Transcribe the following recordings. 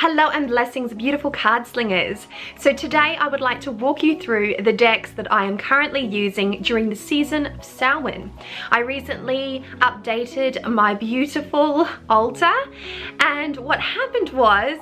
Hello and blessings, beautiful card slingers. So today I would like to walk you through the decks that I am currently using during the season of Samhain. I recently updated my beautiful altar, and what happened was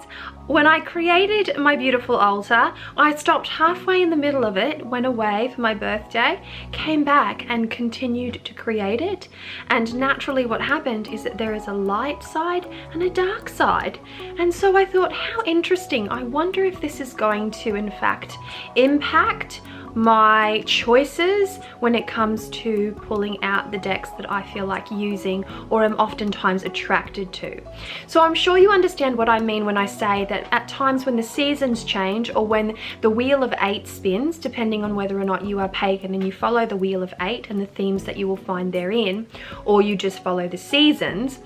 when I created my beautiful altar, I stopped halfway in the middle of it, went away for my birthday, came back and continued to create it. And naturally what happened is that there is a light side and a dark side. And so I thought, how interesting. I wonder if this is going to in fact impact my choices when it comes to pulling out the decks that I feel like using or am oftentimes attracted to. So I'm sure you understand what I mean when I say that at times when the seasons change or when the wheel of 8 spins, depending on whether or not you are pagan and you follow the wheel of 8 and the themes that you will find therein, or you just follow the seasons,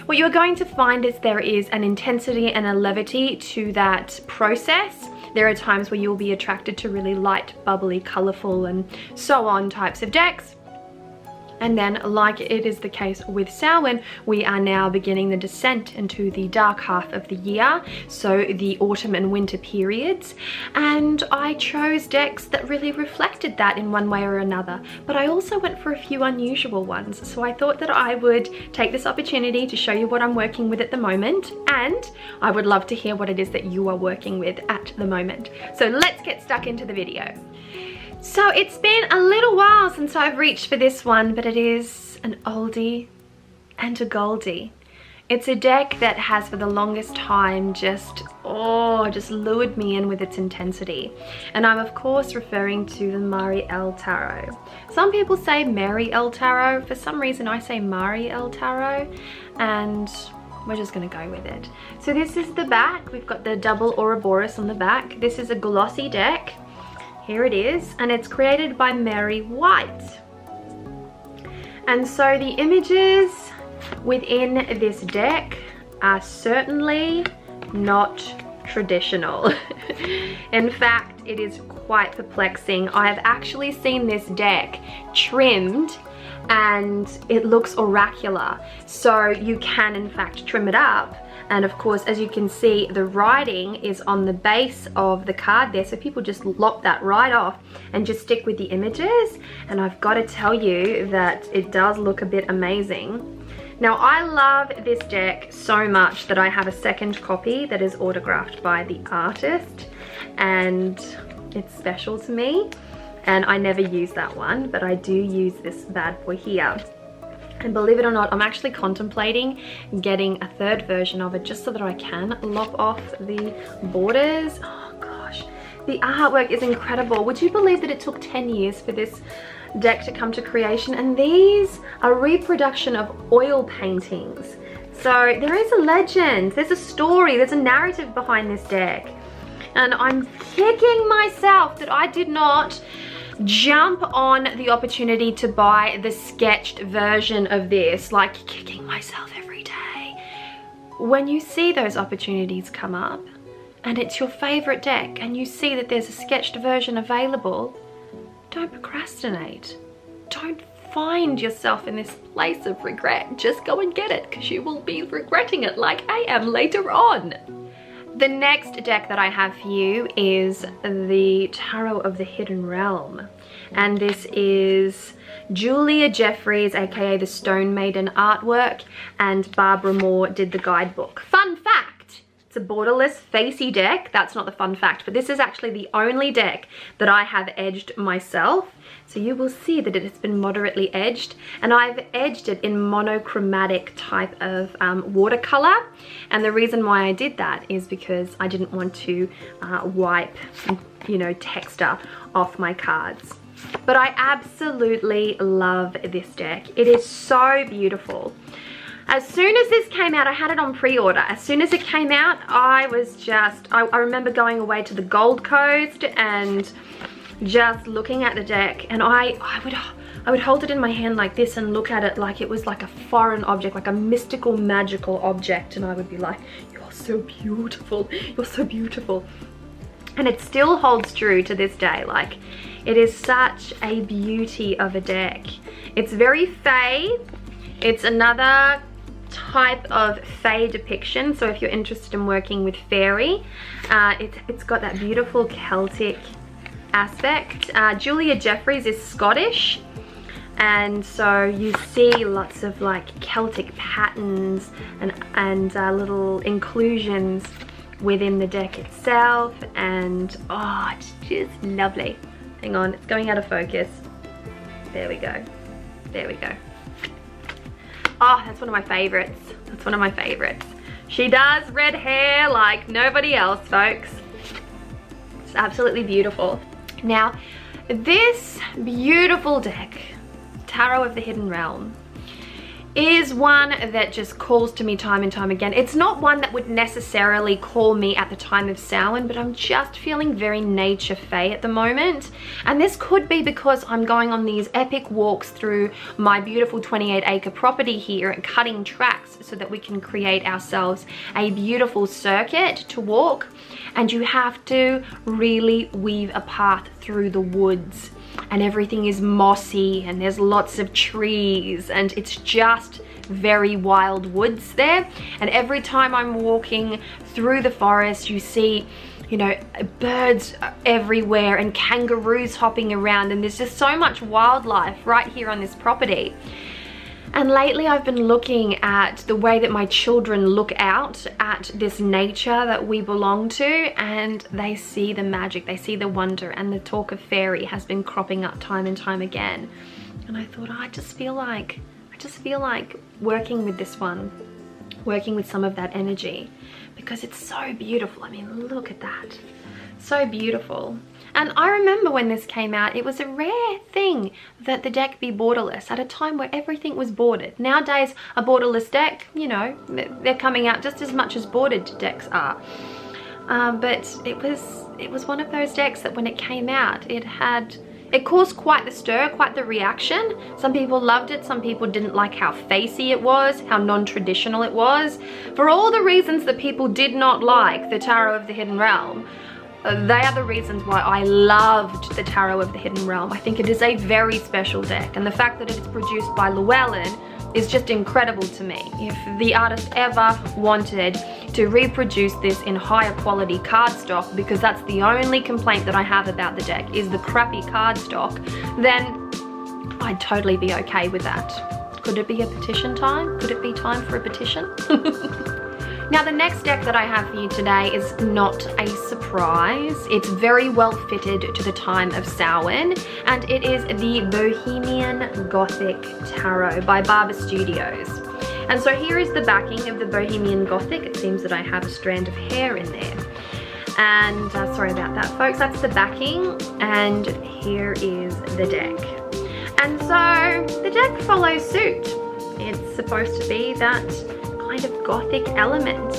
what you're going to find is there is an intensity and a levity to that process. There are times where you'll be attracted to really light, bubbly, colorful, and so on types of decks. And then, like it is the case with Samhain, we are now beginning the descent into the dark half of the year, so the autumn and winter periods. And I chose decks that really reflected that in one way or another. But I also went for a few unusual ones. So I thought that I would take this opportunity to show you what I'm working with at the moment. And I would love to hear what it is that you are working with at the moment. So let's get stuck into the video. So it's been a little while since I've reached for this one, but it is an oldie and a goldie. It's a deck that has for the longest time just lured me in with its intensity. And I'm of course referring to the Marielle Tarot. Some people say Marielle Tarot. For some reason I say Marielle Tarot, and we're just gonna go with it. So this is the back. We've got the double Ouroboros on the back. This is a glossy deck. Here it is, and it's created by Mary White. And so the images within this deck are certainly not traditional. In fact, it is quite perplexing. I have actually seen this deck trimmed and it looks oracular. So you can in fact trim it up. And of course, as you can see, the writing is on the base of the card there. So people just lop that right off and just stick with the images. And I've got to tell you that it does look a bit amazing. Now, I love this deck so much that I have a second copy that is autographed by the artist. And it's special to me. And I never use that one, but I do use this bad boy here. And believe it or not, I'm actually contemplating getting a third version of it just so that I can lop off the borders. Oh gosh, the artwork is incredible. Would you believe that it took 10 years for this deck to come to creation? And these are a reproduction of oil paintings. So there is a legend, there's a story, there's a narrative behind this deck. And I'm kicking myself that I did not jump on the opportunity to buy the sketched version of this, like kicking myself every day. When you see those opportunities come up and it's your favorite deck and you see that there's a sketched version available, don't procrastinate. Don't find yourself in this place of regret. Just go and get it, because you will be regretting it like I am later on. The next deck that I have for you is the Tarot of the Hidden Realm. And this is Julia Jefferies, aka the Stone Maiden artwork, and Barbara Moore did the guidebook. Fun fact, it's a borderless facey deck. That's not the fun fact, but this is actually the only deck that I have edged myself. So you will see that it has been moderately edged, and I've edged it in monochromatic type of watercolor. And the reason why I did that is because I didn't want to wipe, texture off my cards. But I absolutely love this deck. It is so beautiful. As soon as this came out, I had it on pre-order. As soon as it came out, I remember going away to the Gold Coast and just looking at the deck, and I would hold it in my hand like this and look at it like it was like a foreign object, like a mystical, magical object, and I would be like, you're so beautiful, you're so beautiful. And it still holds true to this day. Like, it is such a beauty of a deck. It's very fey. It's another type of fae depiction. So if you're interested in working with fairy, it's got that beautiful Celtic aspect. Julia Jefferies is Scottish, and so you see lots of like Celtic patterns and little inclusions within the deck itself, and oh, it's just lovely. Hang on, it's going out of focus. There we go. There we go. Oh, that's one of my favorites. That's one of my favorites. She does red hair like nobody else, folks. It's absolutely beautiful. Now, this beautiful deck, Tarot of the Hidden Realm, is one that just calls to me time and time again. It's not one that would necessarily call me at the time of Samhain, but I'm just feeling very nature fae at the moment. And this could be because I'm going on these epic walks through my beautiful 28-acre property here and cutting tracks so that we can create ourselves a beautiful circuit to walk. And you have to really weave a path through the woods, and everything is mossy and there's lots of trees and it's just very wild woods there. And every time I'm walking through the forest, you see, you know, birds everywhere and kangaroos hopping around, and there's just so much wildlife right here on this property. And lately I've been looking at the way that my children look out at this nature that we belong to, and they see the magic, they see the wonder, and the talk of fairy has been cropping up time and time again. And I thought, I just feel like working with this one, working with some of that energy, because it's so beautiful. I mean, look at that. So beautiful. And I remember when this came out, it was a rare thing that the deck be borderless at a time where everything was bordered. Nowadays, a borderless deck, you know, they're coming out just as much as bordered decks are. But it was one of those decks that when it came out, it caused quite the stir, quite the reaction. Some people loved it, some people didn't like how facey it was, how non-traditional it was. For all the reasons that people did not like the Tarot of the Hidden Realm, they are the reasons why I loved the Tarot of the Hidden Realm. I think it is a very special deck, and the fact that it's produced by Llewellyn is just incredible to me. If the artist ever wanted to reproduce this in higher quality cardstock, because that's the only complaint that I have about the deck, is the crappy cardstock, then I'd totally be okay with that. Could it be a petition time? Could it be time for a petition? Now, the next deck that I have for you today is not a surprise. It's very well fitted to the time of Samhain, and it is the Bohemian Gothic Tarot by Barber Studios. And so here is the backing of the Bohemian Gothic. It seems that I have a strand of hair in there. And sorry about that, folks. That's the backing, and here is the deck. And so the deck follows suit. It's supposed to be that kind of Gothic element,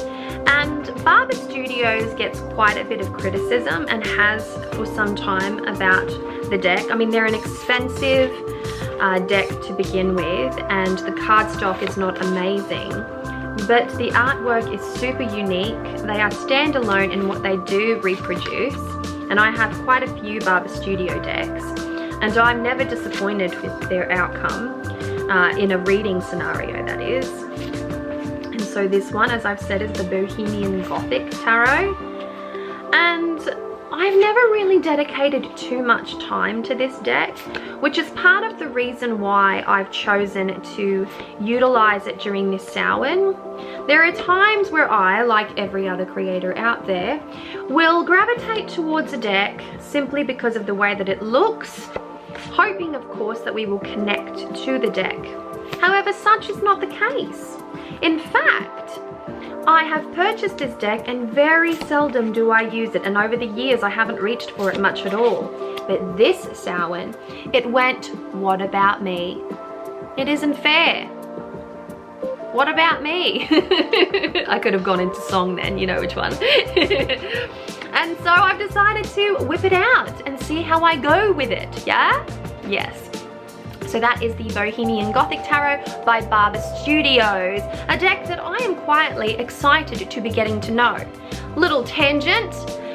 and Barber Studios gets quite a bit of criticism and has for some time about the deck. I mean, they're an expensive deck to begin with, and the cardstock is not amazing, but the artwork is super unique. They are standalone in what they do reproduce, and I have quite a few Barber Studio decks, and I'm never disappointed with their outcome in a reading scenario, that is. So this one, as I've said, is the Bohemian Gothic Tarot, and I've never really dedicated too much time to this deck, which is part of the reason why I've chosen to utilize it during this Samhain. There are times where I, like every other creator out there, will gravitate towards a deck simply because of the way that it looks, hoping of course that we will connect to the deck. However, such is not the case. In fact, I have purchased this deck and very seldom do I use it, and over the years I haven't reached for it much at all. But this Samhain, it went, what about me? It isn't fair. What about me? I could have gone into song then, you know which one. And so I've decided to whip it out and see how I go with it, yeah? Yes. So that is the Bohemian Gothic Tarot by Barber Studios, a deck that I am quietly excited to be getting to know. Little tangent,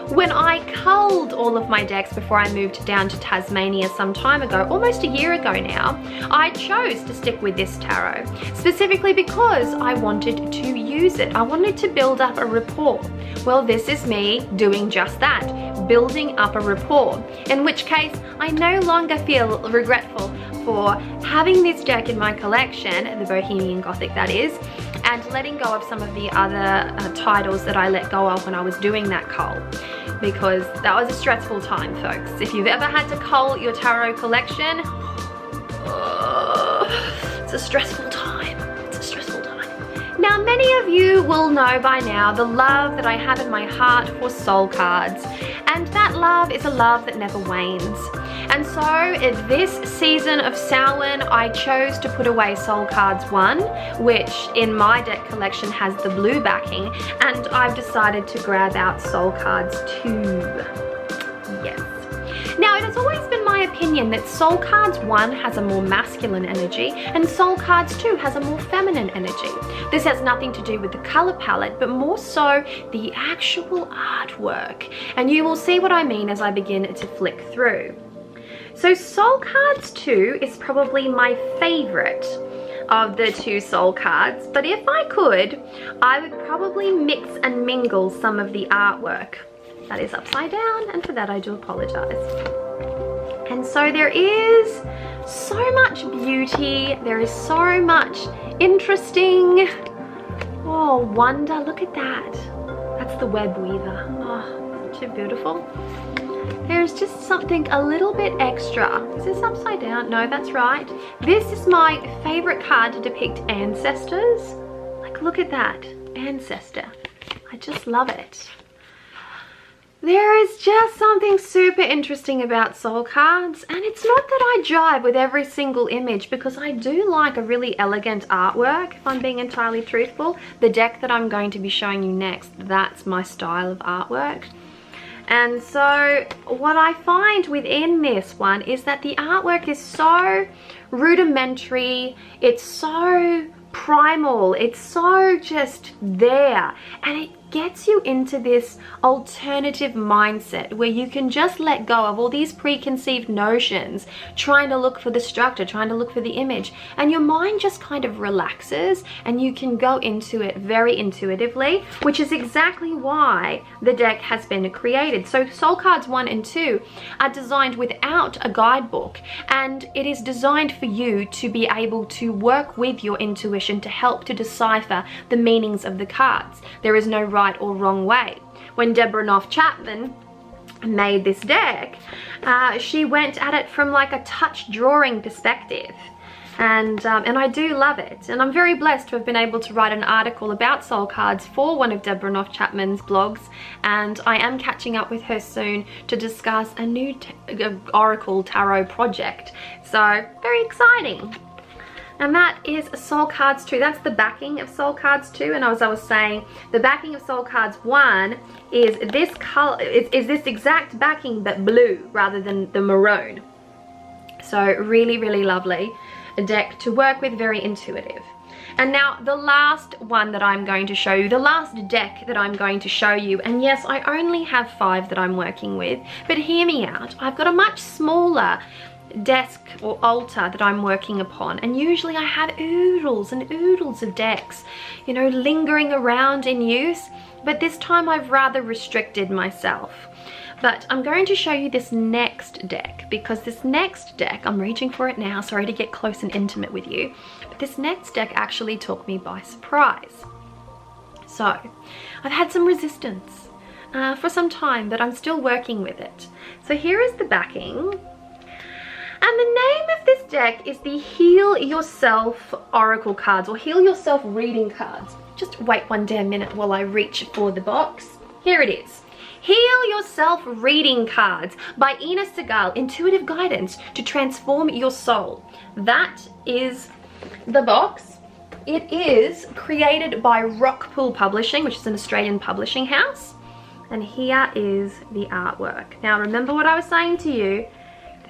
When I culled all of my decks before I moved down to Tasmania some time ago, almost a year ago now, I chose to stick with this tarot, specifically because I wanted to use it. I wanted to build up a rapport. Well, this is me doing just that, building up a rapport, in which case I no longer feel regretful for having this deck in my collection, the Bohemian Gothic that is, and letting go of some of the other titles that I let go of when I was doing that cull, because that was a stressful time, folks. If you've ever had to cull your tarot collection, it's a stressful time. It's a stressful time. Now, many of you will know by now the love that I have in my heart for soul cards, and that love is a love that never wanes. And so this season of Samhain, I chose to put away Soul Cards 1, which in my deck collection has the blue backing, and I've decided to grab out Soul Cards 2. Yes. Now, it has always been my opinion that Soul Cards 1 has a more masculine energy and Soul Cards 2 has a more feminine energy. This has nothing to do with the color palette, but more so the actual artwork. And you will see what I mean as I begin to flick through. So Soul Cards 2 is probably my favorite of the two soul cards, but if I could, I would probably mix and mingle some of the artwork. That is upside down, and for that I do apologize. And so there is so much beauty, there is so much interesting, wonder. Look at that. That's the web weaver. Oh, too beautiful. There's just something a little bit extra. Is this upside down? No, that's right. This is my favorite card to depict ancestors. Like, look at that. Ancestor. I just love it. There is just something super interesting about soul cards, and it's not that I jive with every single image, because I do like a really elegant artwork, if I'm being entirely truthful. The deck that I'm going to be showing you next, that's my style of artwork. And so what I find within this one is that the artwork is so rudimentary, it's so primal, it's so just there, and it gets you into this alternative mindset where you can just let go of all these preconceived notions, trying to look for the structure, trying to look for the image, and your mind just kind of relaxes and you can go into it very intuitively, which is exactly why the deck has been created. So Soul Cards 1 and 2 are designed without a guidebook, and it is designed for you to be able to work with your intuition to help to decipher the meanings of the cards. There is no right or wrong way. When Deborah Knopf Chapman made this deck, she went at it from like a touch drawing perspective, and I do love it, and I'm very blessed to have been able to write an article about soul cards for one of Deborah Knopf Chapman's blogs, and I am catching up with her soon to discuss a new Oracle Tarot project, so very exciting. And that is Soul Cards 2. That's the backing of Soul Cards 2. And as I was saying, the backing of Soul Cards 1 is this color, is this exact backing but blue rather than the maroon. So really, really lovely. A deck to work with, very intuitive. And now the last one that I'm going to show you, the last deck that I'm going to show you, and yes, I only have 5 that I'm working with, but hear me out. I've got a much smaller desk or altar that I'm working upon, and usually I have oodles and oodles of decks, you know, lingering around in use, but this time I've rather restricted myself. But I'm going to show you this next deck, because this next deck, I'm reaching for it now, sorry to get close and intimate with you, but this next deck actually took me by surprise. So I've had some resistance for some time, but I'm still working with it. So here is the backing. And the name of this deck is the Heal Yourself Oracle cards, or Heal Yourself reading cards. Just wait one damn minute while I reach for the box. Here it is. Heal Yourself Reading Cards by Ina Segal, Intuitive Guidance to Transform Your Soul. That is the box. It is created by Rockpool Publishing, which is an Australian publishing house. And here is the artwork. Now remember what I was saying to you.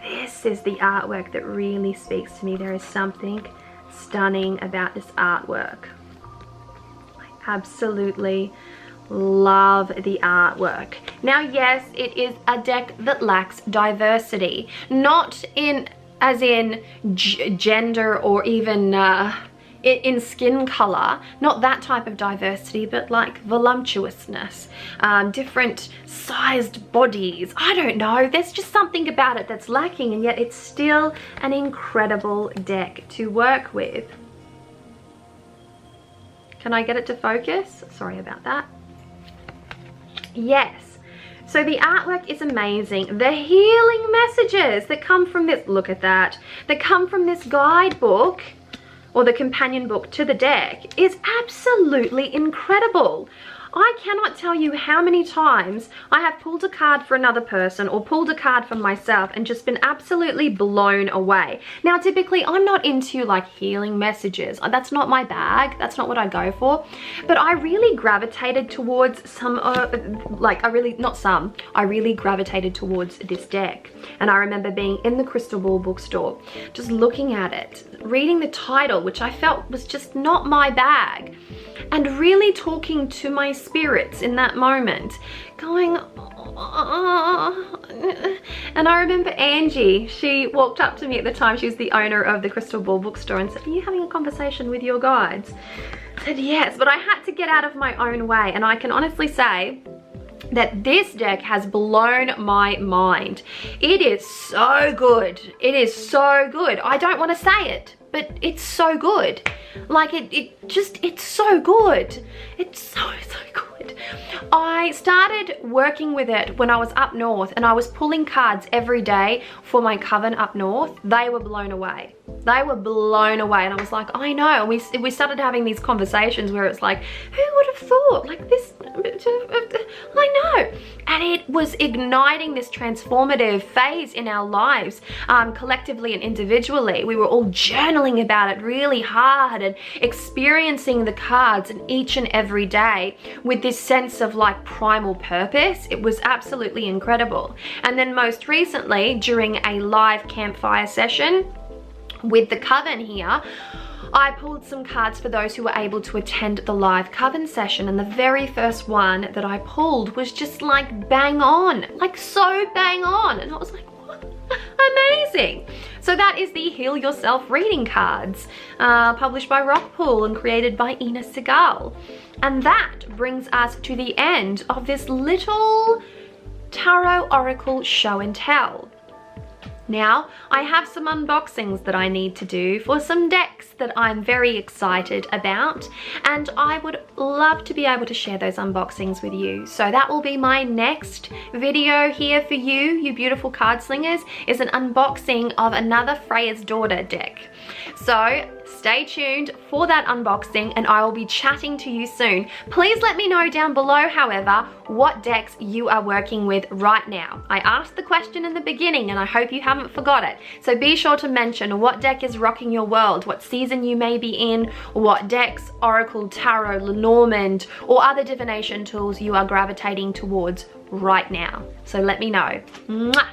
This is the artwork that really speaks to me. There is something stunning about this artwork. I absolutely love the artwork. Now, yes, it is a deck that lacks diversity, not in as in gender or even in skin color, not that type of diversity, but like voluptuousness, different sized bodies. I don't know, there's just something about it that's lacking, and yet it's still an incredible deck to work with. Can I get it to focus? Sorry about that. Yes. So the artwork is amazing. The healing messages that come from this, look at that, that come from this guidebook or the companion book to the deck is absolutely incredible. I cannot tell you how many times I have pulled a card for another person or pulled a card for myself and just been absolutely blown away. Now, typically I'm not into like healing messages. That's not my bag. That's not what I go for. But I really gravitated towards some, I really gravitated towards this deck. And I remember being in the Crystal Ball bookstore, just looking at it, reading the title, which I felt was just not my bag, and really talking to my spirits in that moment, going, oh. And I remember Angie, she walked up to me at the time, she was the owner of the Crystal Ball bookstore, and said, are you having a conversation with your guides? I said yes, but I had to get out of my own way, and I can honestly say that this deck has blown my mind. It is so good. It is so good. I don't want to say it, but it's so good. Like it's so good. It's so good. I started working with it when I was up north, and I was pulling cards every day for my Coven up north. They were blown away. They were blown away, and I was like, I know. And we started having these conversations where it's like, who would have thought like this? I know. And it was igniting this transformative phase in our lives, collectively and individually. We were all journaling about it really hard and experiencing the cards in each and every day with this sense of like primal purpose. It was absolutely incredible. And then most recently, during a live campfire session with the Coven here, I pulled some cards for those who were able to attend the live Coven session, and the very first one that I pulled was just like bang on, like so bang on, and I was like, what? Amazing. So that is the Heal Yourself reading cards, published by Rockpool and created by Ina Segal. And that brings us to the end of this little tarot oracle show and tell. Now, I have some unboxings that I need to do for some decks that I'm very excited about, and I would love to be able to share those unboxings with you. So that will be my next video here for you beautiful card slingers, is an unboxing of another Freya's Daughter deck. So stay tuned for that unboxing, and I will be chatting to you soon. Please let me know down below, however, what decks you are working with right now. I asked the question in the beginning, and I hope you haven't forgot it. So be sure to mention what deck is rocking your world, what season you may be in, what decks, Oracle, Tarot, Lenormand, or other divination tools you are gravitating towards right now. So let me know. Mwah!